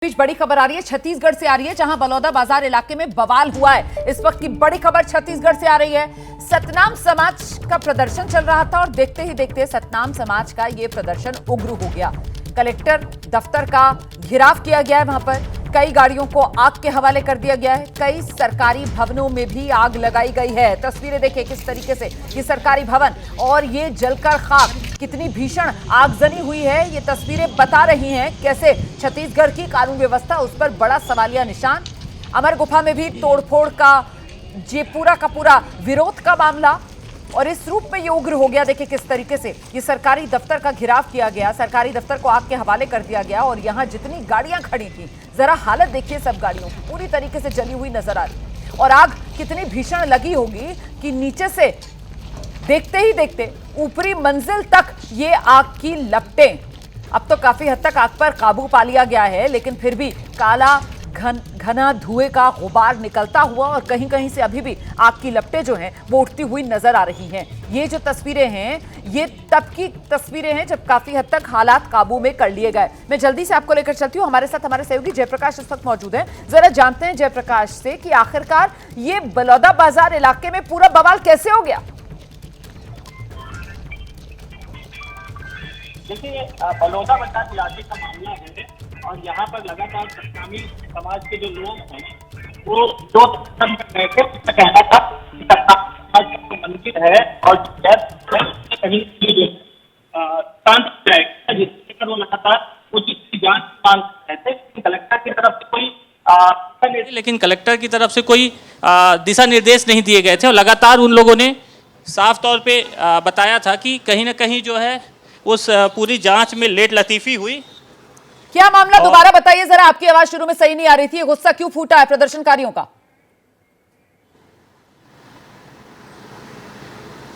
बीच बड़ी खबर आ रही है, छत्तीसगढ़ से आ रही है, जहां बलौदा बाजार इलाके में बवाल हुआ है। इस वक्त की बड़ी खबर छत्तीसगढ़ से आ रही है। सतनाम समाज का प्रदर्शन चल रहा था और देखते ही देखते सतनाम समाज का यह प्रदर्शन उग्र हो गया। कलेक्टर दफ्तर का घेराव किया गया है, वहां पर कई गाड़ियों को आग के हवाले कर दिया गया है। कई सरकारी भवनों में भी आग लगाई गई है। तस्वीरें देखिए किस तरीके से ये सरकारी भवन और ये जलकर खाक, कितनी भीषण आगजनी हुई है। ये तस्वीरें बता रही हैं कैसे छत्तीसगढ़ की कानून व्यवस्था, उस पर बड़ा सवालिया निशान। अमर गुफा में भी तोड़फोड़ का ये पूरा का पूरा विरोध का मामला और इस रूप में ये उग्र हो गया। देखिए किस तरीके से ये सरकारी दफ्तर का घेराव किया गया, सरकारी दफ्तर को आग के हवाले कर दिया गया और यहाँ जितनी गाड़ियां खड़ी थी, जरा हालत देखिए सब गाड़ियों की, पूरी तरीके से जली हुई नजर आ रही। और आग कितनी भीषण लगी होगी कि नीचे से देखते ही देखते ऊपरी मंजिल तक ये आग की लपटें। अब तो काफी हद तक आग पर काबू पा लिया गया है, लेकिन फिर भी काला घना धुएं का गुबार निकलता हुआ और कहीं कहीं से अभी भी आग की लपटें जो हैं वो उठती हुई नजर आ रही हैं। ये जो तस्वीरें हैं ये तब की तस्वीरें हैं जब काफी हद तक हालात काबू में कर लिए गए। मैं जल्दी से आपको लेकर चलती हूँ, हमारे साथ हमारे सहयोगी जयप्रकाश इस वक्त मौजूद हैं। जरा जानते हैं जयप्रकाश से कि आखिरकार ये बलौदा बाजार इलाके में पूरा बवाल कैसे हो गया। देखिए, बलौदा बाजार इलाके का मामला है और यहाँ पर लगातार सतनामी समाज के जो लोग हैं वो दो कहना था कि समाज का मंदिर है और कहीं शांत जाएगा, जिससे वो लगातार उचित जांच मांग रहे थे। कलेक्टर की तरफ से कोई लेकिन कलेक्टर की तरफ से कोई दिशा निर्देश नहीं दिए गए थे और लगातार उन लोगों ने साफ तौर पे बताया था कि कहीं ना कहीं जो है उस पूरी जांच में लेट लतीफी हुई। क्या मामला दोबारा बताइए जरा, आपकी आवाज शुरू में सही नहीं आ रही थी। गुस्सा क्यों फूटा है प्रदर्शनकारियों का?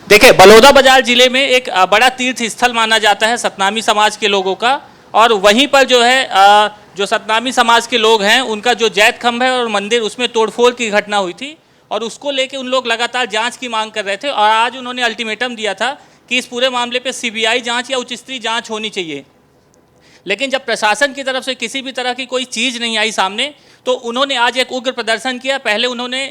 देखिए, बलौदा बाजार जिले में एक बड़ा तीर्थ स्थल माना जाता है सतनामी समाज के लोगों का, और वहीं पर जो है जो सतनामी समाज के लोग हैं उनका जो जैत खंभ है और मंदिर, उसमें तोड़फोड़ की घटना हुई थी और उसको लेके उन लोग लगातार जांच की मांग कर रहे थे। और आज उन्होंने अल्टीमेटम दिया था कि इस पूरे मामले पे सीबीआई जांच या उच्चस्तरीय जांच होनी चाहिए। लेकिन जब प्रशासन की तरफ से किसी भी तरह की कोई चीज़ नहीं आई सामने, तो उन्होंने आज एक उग्र प्रदर्शन किया। पहले उन्होंने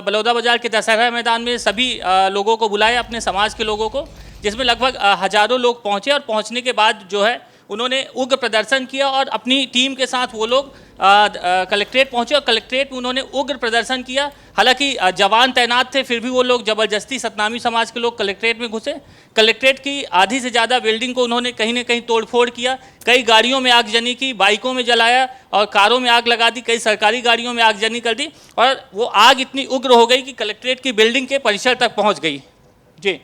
बलौदा बाजार के दशहरा मैदान में सभी लोगों को बुलाया, अपने समाज के लोगों को, जिसमें लगभग हजारों लोग पहुंचे और पहुंचने के बाद जो है उन्होंने उग्र प्रदर्शन किया और अपनी टीम के साथ वो लोग कलेक्ट्रेट पहुंचे और कलेक्ट्रेट में उन्होंने उग्र प्रदर्शन किया। हालांकि जवान तैनात थे, फिर भी वो लोग ज़बरदस्ती सतनामी समाज के लोग कलेक्ट्रेट में घुसे। कलेक्ट्रेट की आधी से ज़्यादा बिल्डिंग को उन्होंने कहीं ना कहीं तोड़फोड़ किया। कई गाड़ियों में आगजनी की, बाइकों में जलाया और कारों में आग लगा दी, कई सरकारी गाड़ियों में आगजनी कर दी और वो आग इतनी उग्र हो गई कि कलेक्ट्रेट की बिल्डिंग के परिसर तक पहुँच गई। जी,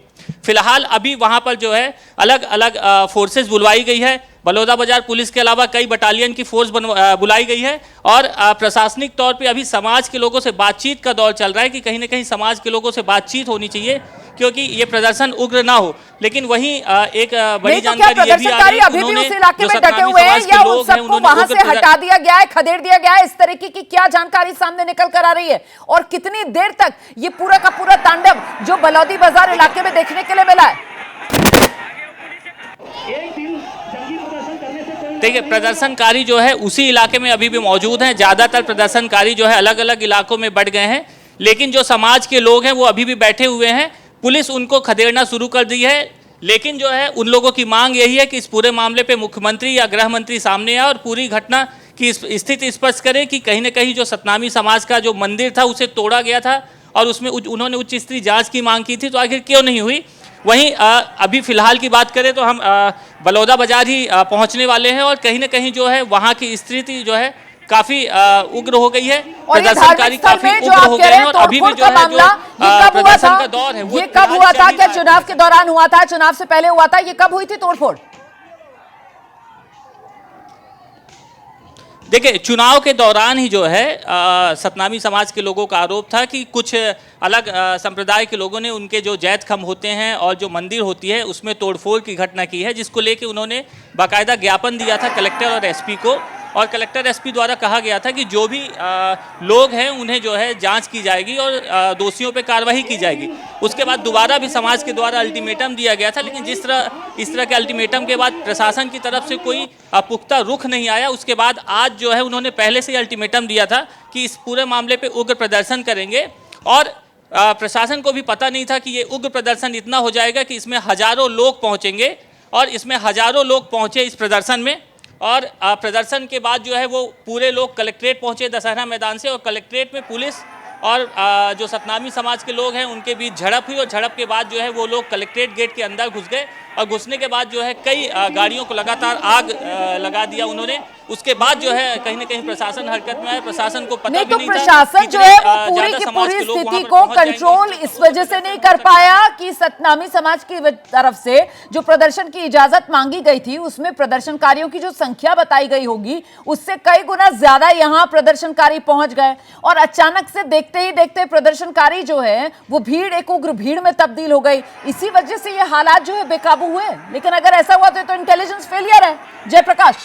फिलहाल अभी वहाँ पर जो है अलग अलग फोर्सेस बुलवाई गई है। बलौदा बाजार पुलिस के अलावा कई बटालियन की फोर्स बुलाई गई है और प्रशासनिक तौर पे अभी समाज के लोगों से बातचीत का दौर चल रहा है कि कहीं ना कहीं समाज के लोगों से बातचीत होनी चाहिए क्योंकि ये प्रदर्शन उग्र ना हो। लेकिन वहीं एक बड़ी जानकारी ये भी आ रही है अभी भी उस इलाके में डटे हुए हैं या उन सबको वहां से हटा दिया गया है, खदेड़ दिया गया है? इस तरीके की क्या जानकारी सामने निकल कर आ रही है और कितनी देर तक ये पूरा का पूरा तांडव जो बलौदी बाजार इलाके में देखने के लिए मिला है? देखिए, प्रदर्शनकारी जो है उसी इलाके में अभी भी मौजूद हैं। ज़्यादातर प्रदर्शनकारी जो है अलग अलग इलाकों में बढ़ गए हैं, लेकिन जो समाज के लोग हैं वो अभी भी बैठे हुए हैं। पुलिस उनको खदेड़ना शुरू कर दी है, लेकिन जो है उन लोगों की मांग यही है कि इस पूरे मामले पे मुख्यमंत्री या गृह मंत्री सामने आए और पूरी घटना की स्थिति स्पष्ट करें कि कहीं ना कहीं जो सतनामी समाज का जो मंदिर था उसे तोड़ा गया था और उसमें उन्होंने उच्च स्तरीय जाँच की मांग की थी, तो आखिर क्यों नहीं हुई। वहीं अभी फिलहाल की बात करें तो हम बलौदा बाजार ही पहुंचने वाले हैं और कहीं ना कहीं जो है वहां की स्थिति जो है काफी उग्र हो गई है। प्रदर्शनकारी काफी उग्र हो गए हैं और अभी भी जो है जो प्रदर्शन का दौर है वो ये कब हुआ था? क्या चुनाव के दौरान हुआ था, चुनाव से पहले हुआ था? ये कब हुई थी तोड़फोड़? देखिए, चुनाव के दौरान ही जो है सतनामी समाज के लोगों का आरोप था कि कुछ अलग संप्रदाय के लोगों ने उनके जो जैत खंभ होते हैं और जो मंदिर होती है उसमें तोड़फोड़ की घटना की है, जिसको लेके उन्होंने बाकायदा ज्ञापन दिया था कलेक्टर और एसपी को और कलेक्टर एसपी द्वारा कहा गया था कि जो भी लोग हैं उन्हें जो है जांच की जाएगी और दोषियों पे कार्रवाई की जाएगी। उसके बाद दोबारा भी समाज के द्वारा अल्टीमेटम दिया गया था, लेकिन इस तरह के अल्टीमेटम के बाद प्रशासन की तरफ से कोई पुख्ता रुख नहीं आया। उसके बाद आज जो है उन्होंने पहले से ही अल्टीमेटम दिया था कि इस पूरे मामले पर उग्र प्रदर्शन करेंगे, और प्रशासन को भी पता नहीं था कि ये उग्र प्रदर्शन इतना हो जाएगा कि इसमें हजारों लोग पहुंचेंगे, और इसमें हजारों लोग पहुंचे इस प्रदर्शन में। और प्रदर्शन के बाद जो है वो पूरे लोग कलेक्ट्रेट पहुंचे दशहरा मैदान से, और कलेक्ट्रेट में पुलिस और जो सतनामी समाज के लोग हैं उनके बीच झड़प हुई, और झड़प के बाद जो है वो लोग कलेक्ट्रेट गेट के अंदर घुस गए, और घुसने के बाद जो है कई गाड़ियों को लगातार आग लगा दिया उन्होंने। उसके बाद जो है कहीं ना कहीं प्रशासन हरकत में आया। प्रशासन को पता भी नहीं था प्रशासन जो है वो पूरी की पूरी स्थिति को कंट्रोल इस वजह से नहीं कर पाया कि सतनामी समाज की तरफ से जो प्रदर्शन की इजाजत मांगी गई थी उसमें प्रदर्शनकारियों की जो संख्या बताई गई होगी उससे कई गुना ज्यादा यहां प्रदर्शनकारी पहुंच गए, और अचानक से देखते ही देखते प्रदर्शनकारी जो है वो भीड़ एक उग्र भीड़ में तब्दील हो गई। इसी वजह से ये हालात जो है बेकाबू हुए। लेकिन अगर ऐसा हुआ तो इंटेलिजेंस फेलियर है। जयप्रकाश,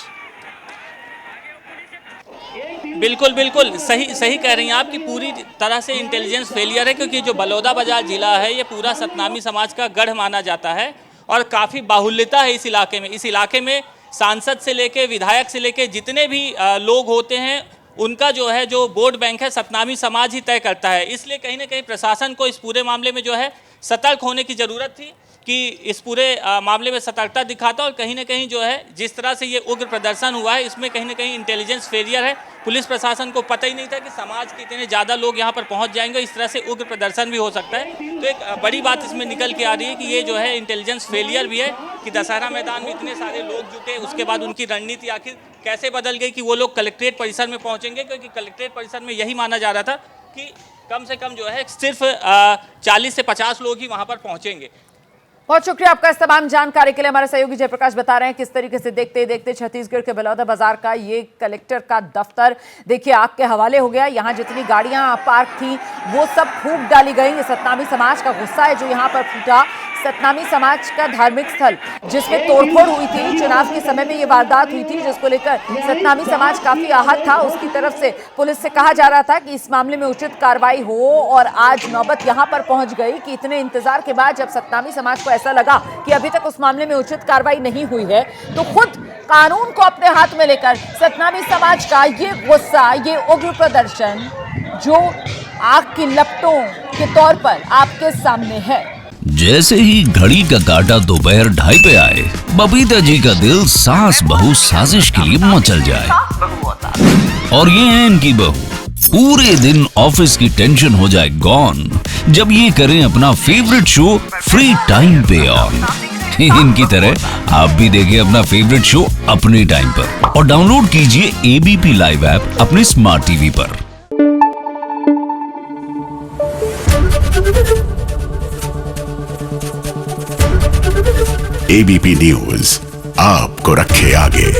बिल्कुल बिल्कुल सही कह रही हैं आप कि पूरी तरह से इंटेलिजेंस फेलियर है, क्योंकि जो बलौदाबाजार जिला है ये पूरा सतनामी समाज का गढ़ माना जाता है, और काफ़ी बाहुल्यता है इस इलाके में। इस इलाके में सांसद से लेके विधायक से लेके जितने भी लोग होते हैं उनका जो है जो वोट बैंक है सतनामी समाज ही तय करता है। इसलिए कहीं ना कहीं प्रशासन को इस पूरे मामले में जो है सतर्क होने की ज़रूरत थी कि इस पूरे मामले में सतर्कता दिखाता, और कहीं ना कहीं जो है जिस तरह से ये उग्र प्रदर्शन हुआ है इसमें कहीं ना कहीं इंटेलिजेंस फेलियर है। पुलिस प्रशासन को पता ही नहीं था कि समाज के इतने ज़्यादा लोग यहाँ पर पहुँच जाएंगे, इस तरह से उग्र प्रदर्शन भी हो सकता है। तो एक बड़ी बात इसमें निकल के आ रही है कि ये जो है इंटेलिजेंस फेलियर भी है कि दशहरा मैदान में इतने सारे लोग जुटे, उसके बाद उनकी रणनीति आखिर कैसे बदल गई कि वो लोग कलेक्ट्रेट परिसर में पहुँचेंगे, क्योंकि कलेक्ट्रेट परिसर में यही माना जा रहा था कि कम से कम जो है सिर्फ 40 से 50 लोग ही वहाँ पर पहुँचेंगे। बहुत शुक्रिया आपका इस तमाम जानकारी के लिए। हमारे सहयोगी जयप्रकाश बता रहे हैं किस तरीके से देखते देखते छत्तीसगढ़ के बलौदाबाजार का ये कलेक्टर का दफ्तर देखिए आग के हवाले हो गया। यहाँ जितनी गाड़ियां पार्क थी वो सब फूंक डाली गई। ये सतनामी समाज का गुस्सा है जो यहाँ पर फूटा। सतनामी समाज का धार्मिक स्थल जिसमें तोड़फोड़ हुई थी, चुनाव के समय में ये वारदात हुई थी जिसको लेकर सतनामी समाज काफी आहत था। उसकी तरफ से पुलिस से कहा जा रहा था कि इस मामले में उचित कार्रवाई हो, और आज नौबत यहाँ पर पहुंच गई कि इतने इंतजार के बाद जब सतनामी समाज को ऐसा लगा कि अभी तक उस मामले में उचित कार्रवाई नहीं हुई है तो खुद कानून को अपने हाथ में लेकर सतनामी समाज का ये गुस्सा, ये उग्र प्रदर्शन जो आग की लपटों के तौर पर आपके सामने है। जैसे ही घड़ी का काटा दोपहर 2:30 पे आए, बबीता जी का दिल सास बहू साजिश के लिए मचल जाए। और ये है इनकी बहू, पूरे दिन ऑफिस की टेंशन हो जाए गॉन जब ये करें अपना फेवरेट शो फ्री टाइम पे ऑन। इनकी तरह आप भी देखिए अपना फेवरेट शो अपने टाइम पर, और डाउनलोड कीजिए एबीपी लाइव ऐप अपने स्मार्ट टीवी पर। एबीपी न्यूज आपको रखे आगे।